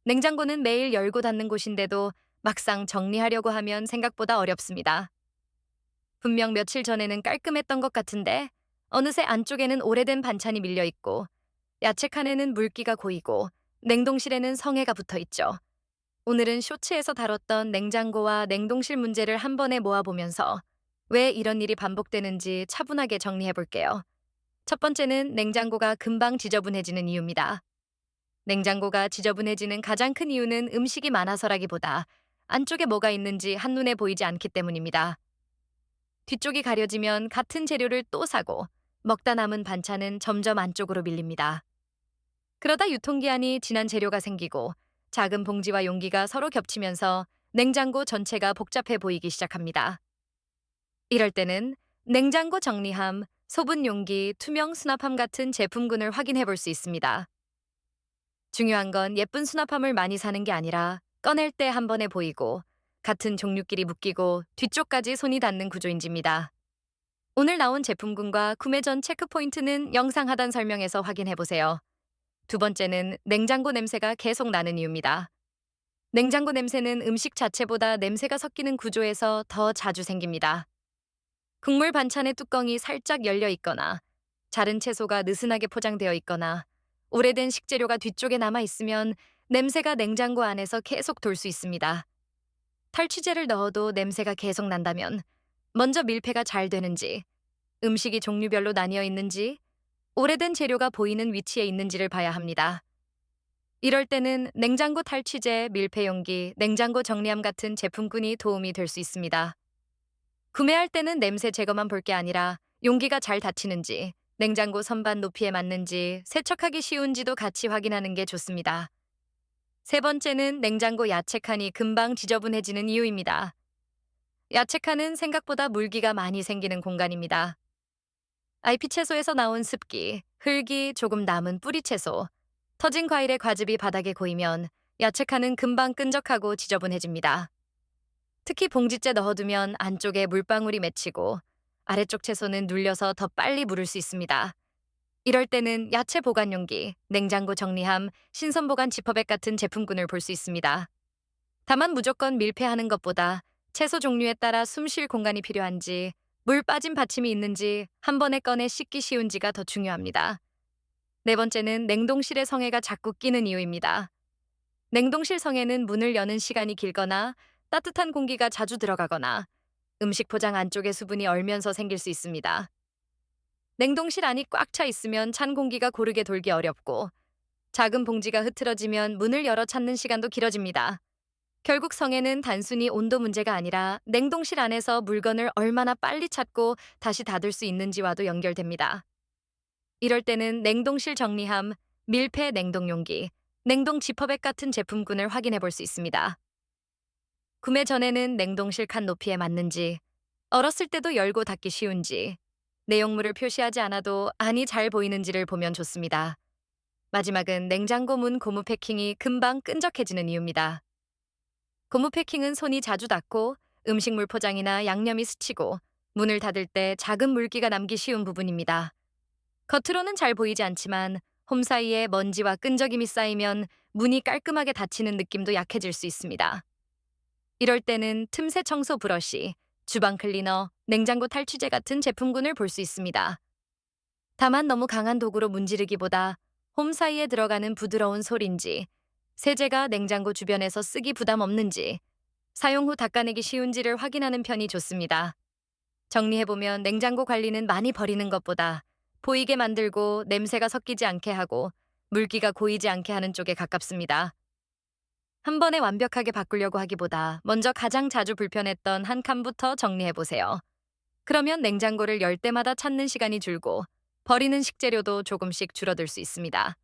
냉장고는 매일 열고 닫는 곳인데도 막상 정리하려고 하면 생각보다 어렵습니다. 분명 며칠 전에는 깔끔했던 것 같은데 어느새 안쪽에는 오래된 반찬이 밀려 있고 야채 칸에는 물기가 고이고 냉동실에는 성에가 붙어 있죠. 오늘은 쇼츠에서 다뤘던 냉장고와 냉동실 문제를 한 번에 모아보면서 왜 이런 일이 반복되는지 차분하게 정리해 볼게요. 첫 번째는 냉장고가 금방 지저분해지는 이유입니다. 냉장고가 지저분해지는 가장 큰 이유는 음식이 많아서라기보다 안쪽에 뭐가 있는지 한눈에 보이지 않기 때문입니다. 뒤쪽이 가려지면 같은 재료를 또 사고 먹다 남은 반찬은 점점 안쪽으로 밀립니다. 그러다 유통기한이 지난 재료가 생기고 작은 봉지와 용기가 서로 겹치면서 냉장고 전체가 복잡해 보이기 시작합니다. 이럴 때는 냉장고 정리함, 소분 용기, 투명 수납함 같은 제품군을 확인해 볼 수 있습니다. 중요한 건 예쁜 수납함을 많이 사는 게 아니라 꺼낼 때 한 번에 보이고 같은 종류끼리 묶이고 뒤쪽까지 손이 닿는 구조인지입니다. 오늘 나온 제품군과 구매 전 체크 포인트는 영상 하단 설명에서 확인해 보세요. 두 번째는 냉장고 냄새가 계속 나는 이유입니다. 냉장고 냄새는 음식 자체보다 냄새가 섞이는 구조에서 더 자주 생깁니다. 국물 반찬의 뚜껑이 살짝 열려 있거나 자른 채소가 느슨하게 포장되어 있거나 오래된 식재료가 뒤쪽에 남아 있으면 냄새가 냉장고 안에서 계속 돌 수 있습니다. 탈취제를 넣어도 냄새가 계속 난다면 먼저 밀폐가 잘 되는지, 음식이 종류별로 나뉘어 있는지, 오래된 재료가 보이는 위치에 있는지를 봐야 합니다. 이럴 때는 냉장고 탈취제, 밀폐 용기, 냉장고 정리함 같은 제품군이 도움이 될 수 있습니다. 구매할 때는 냄새 제거만 볼 게 아니라 용기가 잘 닫히는지, 냉장고 선반 높이에 맞는지, 세척하기 쉬운지도 같이 확인하는 게 좋습니다. 세 번째는 냉장고 야채 칸이 금방 지저분해지는 이유입니다. 야채 칸은 생각보다 물기가 많이 생기는 공간입니다. IP 채소에서 나온 습기, 흙이 조금 남은 뿌리 채소, 터진 과일의 과즙이 바닥에 고이면 야채 칸은 금방 끈적하고 지저분해집니다. 특히 봉지째 넣어두면 안쪽에 물방울이 맺히고 아래쪽 채소는 눌려서 더 빨리 무를 수 있습니다. 이럴 때는 야채 보관 용기, 냉장고 정리함, 신선 보관 지퍼백 같은 제품군을 볼 수 있습니다. 다만 무조건 밀폐하는 것보다 채소 종류에 따라 숨쉴 공간이 필요한지, 물 빠진 받침이 있는지 한 번에 꺼내 씻기 쉬운지가 더 중요합니다. 네 번째는 냉동실의 성에가 자꾸 끼는 이유입니다. 냉동실 성에는 문을 여는 시간이 길거나 따뜻한 공기가 자주 들어가거나 음식 포장 안쪽에 수분이 얼면서 생길 수 있습니다. 냉동실 안이 꽉 차 있으면 찬 공기가 고르게 돌기 어렵고 작은 봉지가 흐트러지면 문을 열어 찾는 시간도 길어집니다. 결국 성에는 단순히 온도 문제가 아니라 냉동실 안에서 물건을 얼마나 빨리 찾고 다시 닫을 수 있는지와도 연결됩니다. 이럴 때는 냉동실 정리함, 밀폐 냉동용기, 냉동 지퍼백 같은 제품군을 확인해 볼 수 있습니다. 구매 전에는 냉동실 칸 높이에 맞는지, 얼었을 때도 열고 닫기 쉬운지, 내용물을 표시하지 않아도 안이 잘 보이는지를 보면 좋습니다. 마지막은 냉장고 문 고무 패킹이 금방 끈적해지는 이유입니다. 고무 패킹은 손이 자주 닿고 음식물 포장이나 양념이 스치고 문을 닫을 때 작은 물기가 남기 쉬운 부분입니다. 겉으로는 잘 보이지 않지만 홈 사이에 먼지와 끈적임이 쌓이면 문이 깔끔하게 닫히는 느낌도 약해질 수 있습니다. 이럴 때는 틈새 청소 브러쉬, 주방 클리너, 냉장고 탈취제 같은 제품군을 볼 수 있습니다. 다만 너무 강한 도구로 문지르기보다 홈 사이에 들어가는 부드러운 솔인지, 세제가 냉장고 주변에서 쓰기 부담 없는지, 사용 후 닦아내기 쉬운지를 확인하는 편이 좋습니다. 정리해보면 냉장고 관리는 많이 버리는 것보다 보이게 만들고 냄새가 섞이지 않게 하고 물기가 고이지 않게 하는 쪽에 가깝습니다. 한 번에 완벽하게 바꾸려고 하기보다 먼저 가장 자주 불편했던 한 칸부터 정리해보세요. 그러면 냉장고를 열 때마다 찾는 시간이 줄고 버리는 식재료도 조금씩 줄어들 수 있습니다.